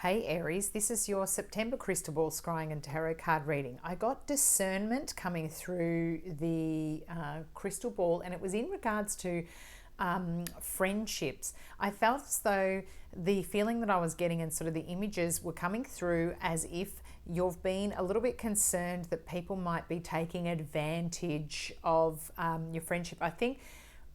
Hey Aries, this is your September crystal ball scrying and tarot card reading. I got discernment coming through the crystal ball, and it was in regards to friendships. I felt as though the feeling that I was getting and sort of the images were coming through as if you've been a little bit concerned that people might be taking advantage of your friendship. I think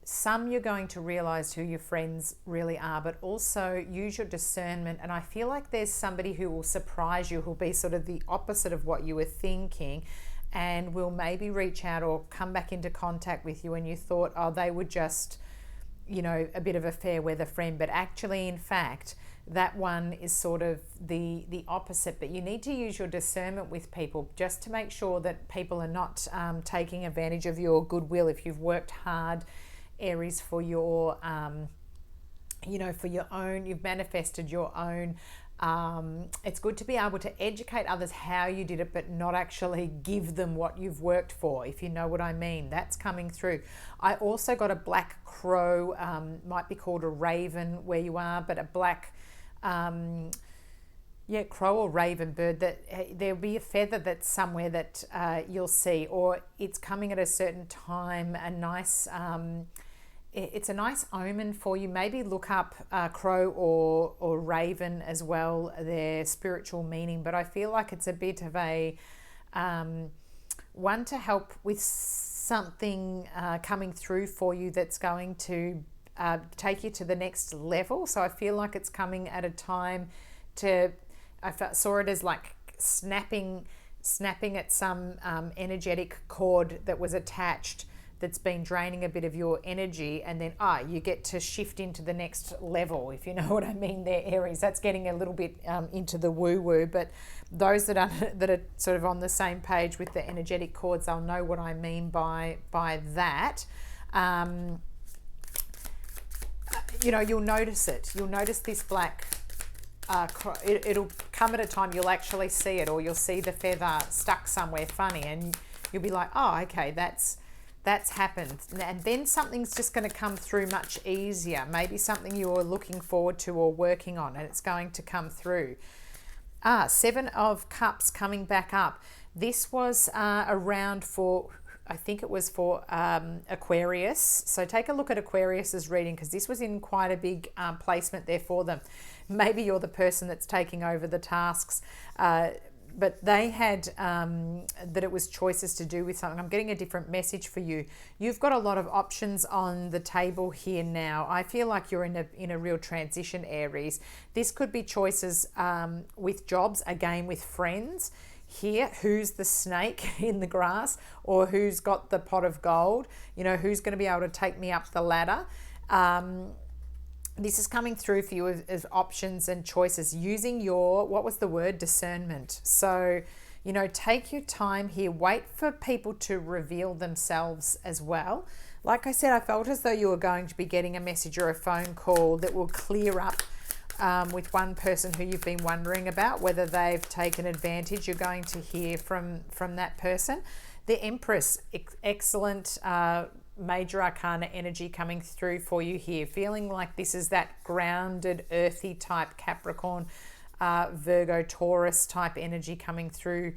some you're going to realize who your friends really are, but also use your discernment. And I feel like there's somebody who will surprise you, who'll be sort of the opposite of what you were thinking, and will maybe reach out or come back into contact with you, and you thought, oh, they were just, you know, a bit of a fair weather friend. But actually, in fact, that one is sort of the opposite. But you need to use your discernment with people just to make sure that people are not taking advantage of your goodwill. If you've worked hard, Aries, for your for your own, you've manifested your own, it's good to be able to educate others how you did it, but not actually give them what you've worked for, if you know what I mean. That's coming through. I also got a black crow, might be called a raven where you are, but a black crow or raven bird, that there'll be a feather that's somewhere that you'll see, or it's coming at a certain time, a nice it's a nice omen for you. Maybe look up crow or raven as well, their spiritual meaning. But I feel like it's a bit of a one to help with something coming through for you that's going to take you to the next level. So I feel like it's coming at a time saw it as like snapping at some energetic cord that was attached, that's been draining a bit of your energy, and then you get to shift into the next level, if you know what I mean there, Aries. That's getting a little bit into the woo-woo, but those that are sort of on the same page with the energetic cords, they'll know what I mean by that. You'll notice it. You'll notice this black it'll come at a time you'll actually see it, or you'll see the feather stuck somewhere funny, and you'll be like, oh, okay, that's happened. And then something's just going to come through much easier. Maybe something you're looking forward to or working on, and it's going to come through. Seven of Cups coming back up. This was around for, I think it was for Aquarius. So take a look at Aquarius's reading, because this was in quite a big placement there for them. Maybe you're the person that's taking over the tasks, but they had that it was choices to do with something. I'm getting a different message for you. You've got a lot of options on the table here now. I feel like you're in a real transition, Aries. This could be choices with jobs, again with friends. Here, who's the snake in the grass, or who's got the pot of gold? You know, who's going to be able to take me up the ladder? This is coming through for you as options and choices using your, what was the word? Discernment. So, take your time here. Wait for people to reveal themselves as well. Like I said, I felt as though you were going to be getting a message or a phone call that will clear up with one person who you've been wondering about, whether they've taken advantage. You're going to hear from that person. The Empress, excellent major arcana energy coming through for you here. Feeling like this is that grounded, earthy type Capricorn, Virgo, Taurus type energy coming through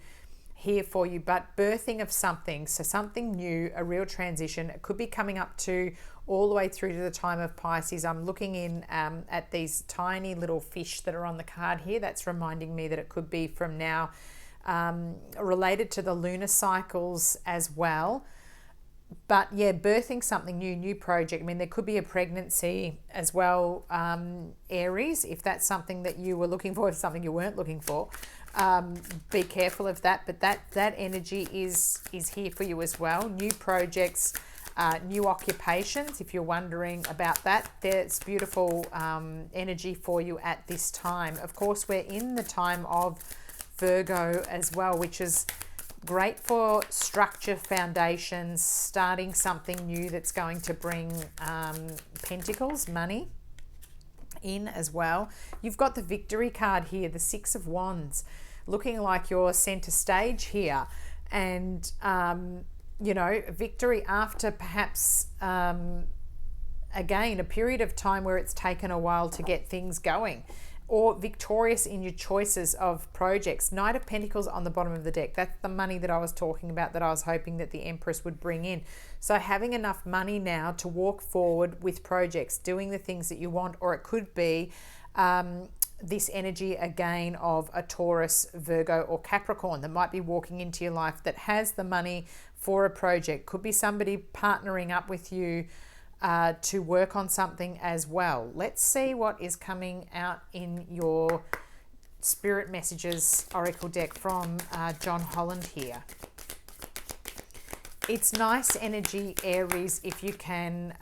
here for you, but birthing of something. So something new, a real transition. It could be coming up to all the way through to the time of Pisces. I'm looking in at these tiny little fish that are on the card here. That's reminding me that it could be from now, related to the lunar cycles as well. But yeah, birthing something new project. I mean, there could be a pregnancy as well, Aries, if that's something that you were looking for, if something you weren't looking for. Be careful of that. But that energy is here for you as well. New projects, new occupations, if you're wondering about that. There's beautiful energy for you at this time. Of course, we're in the time of Virgo as well, which is great for structure, foundations, starting something new that's going to bring pentacles, money in as well. You've got the Victory card here, the Six of Wands, looking like you're center stage here. And, victory after perhaps, again, a period of time where it's taken a while to get things going. or victorious in your choices of projects. Knight of Pentacles on the bottom of the deck. That's the money that I was talking about, that I was hoping that the Empress would bring in. So having enough money now to walk forward with projects, doing the things that you want, or it could be this energy again of a Taurus, Virgo, or Capricorn that might be walking into your life that has the money for a project. Could be somebody partnering up with you to work on something as well. Let's see what is coming out in your Spirit Messages Oracle deck from John Holland here. It's nice energy, Aries, if you can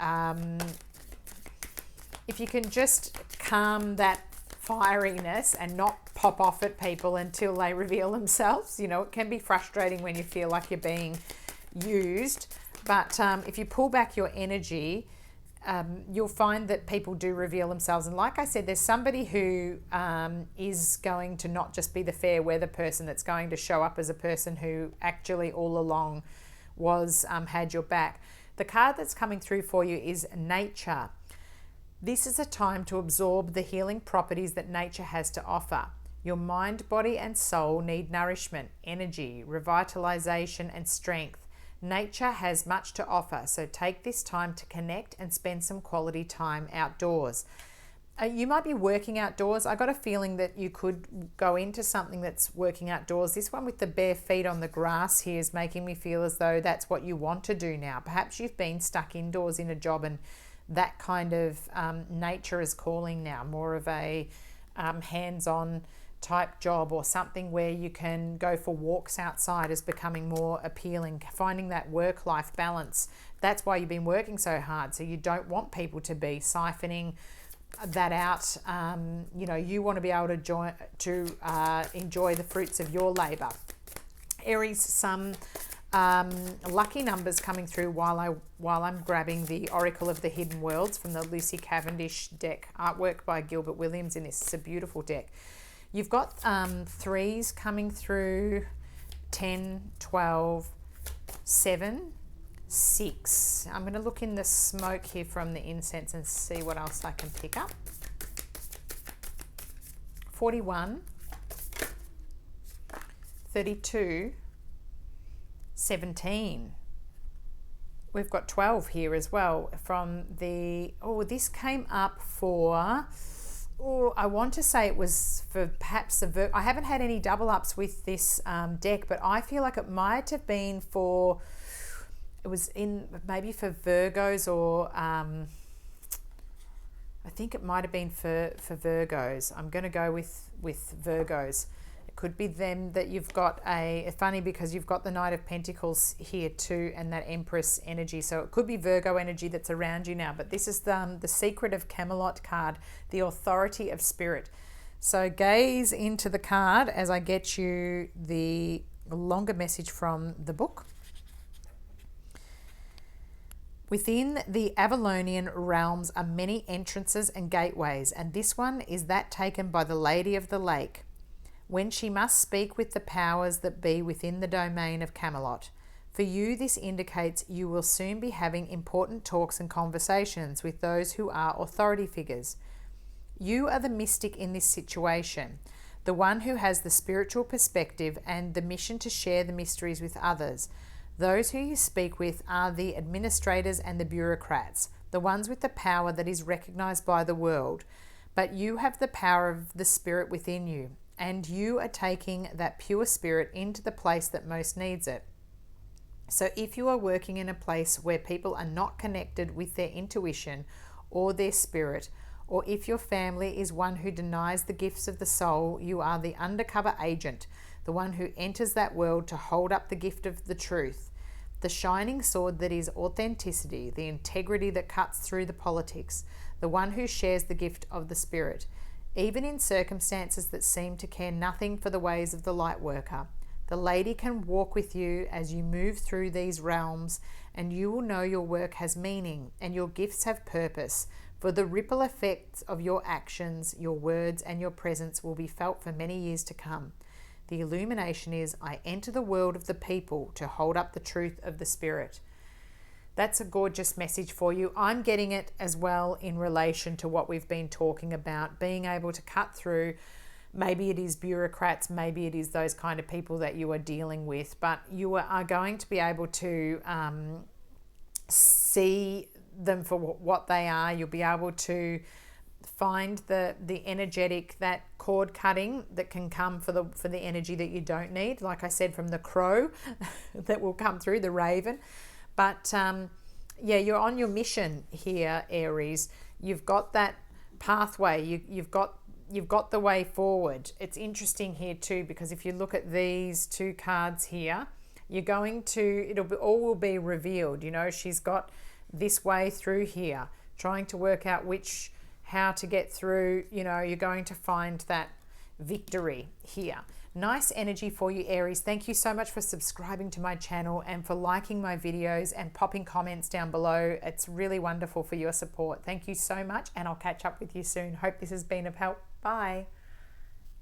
just calm that fieriness and not pop off at people until they reveal themselves. You know, it can be frustrating when you feel like you're being used, but if you pull back your energy, you'll find that people do reveal themselves. And like I said, there's somebody who is going to not just be the fair weather person, that's going to show up as a person who actually all along was had your back. The card that's coming through for you is nature. This is a time to absorb the healing properties that nature has to offer. Your mind, body, and soul need nourishment, energy, revitalization, and strength. Nature has much to offer, so take this time to connect and spend some quality time outdoors. You might be working outdoors. I got a feeling that you could go into something that's working outdoors. This one with the bare feet on the grass here is making me feel as though that's what you want to do now. Perhaps you've been stuck indoors in a job and that kind of nature is calling now, more of a hands-on type job, or something where you can go for walks outside is becoming more appealing. Finding that work-life balance, that's why you've been working so hard. So you don't want people to be siphoning that out. You know, you want to be able to enjoy the fruits of your labor. Aries, some lucky numbers coming through while I'm grabbing the Oracle of the Hidden Worlds from the Lucy Cavendish deck, artwork by Gilbert Williams in this. It's a beautiful deck. You've got threes coming through, 10, 12, 7, 6. I'm going to look in the smoke here from the incense and see what else I can pick up. 41, 32, 17. We've got 12 here as well from the, this came up for, I want to say it was for perhaps I haven't had any double ups with this deck, but I feel like it might have been for, it was in maybe for Virgos, or I think it might have been for Virgos. I'm going to go with Virgos. It could be them that you've got funny because you've got the Knight of Pentacles here too, and that Empress energy. So it could be Virgo energy that's around you now, but this is the Secret of Camelot card, the authority of spirit. So gaze into the card as I get you the longer message from the book. Within the Avalonian realms are many entrances and gateways, and this one is that taken by the Lady of the Lake, when she must speak with the powers that be within the domain of Camelot. For you, this indicates you will soon be having important talks and conversations with those who are authority figures. You are the mystic in this situation, the one who has the spiritual perspective and the mission to share the mysteries with others. Those who you speak with are the administrators and the bureaucrats, the ones with the power that is recognized by the world. But you have the power of the spirit within you, and you are taking that pure spirit into the place that most needs it. So if you are working in a place where people are not connected with their intuition or their spirit, or if your family is one who denies the gifts of the soul, you are the undercover agent, the one who enters that world to hold up the gift of the truth, the shining sword that is authenticity, the integrity that cuts through the politics, the one who shares the gift of the spirit. Even in circumstances that seem to care nothing for the ways of the light worker, the lady can walk with you as you move through these realms, and you will know your work has meaning and your gifts have purpose, for the ripple effects of your actions, your words, and your presence will be felt for many years to come. The illumination is, I enter the world of the people to hold up the truth of the spirit. That's a gorgeous message for you. I'm getting it as well in relation to what we've been talking about, being able to cut through. Maybe it is bureaucrats, maybe it is those kind of people that you are dealing with, but you are going to be able to see them for what they are. You'll be able to find the energetic, that cord cutting that can come for the energy that you don't need, like I said, from the crow that will come through, the raven. But yeah, you're on your mission here, Aries. You've got that pathway. You've got the way forward. It's interesting here too, because if you look at these two cards here, you're going to, all will be revealed. You know, she's got this way through here, trying to work out how to get through. You know, you're going to find that victory here. Nice energy for you, Aries. Thank you so much for subscribing to my channel and for liking my videos and popping comments down below. It's really wonderful for your support. Thank you so much, and I'll catch up with you soon. Hope this has been of help. Bye.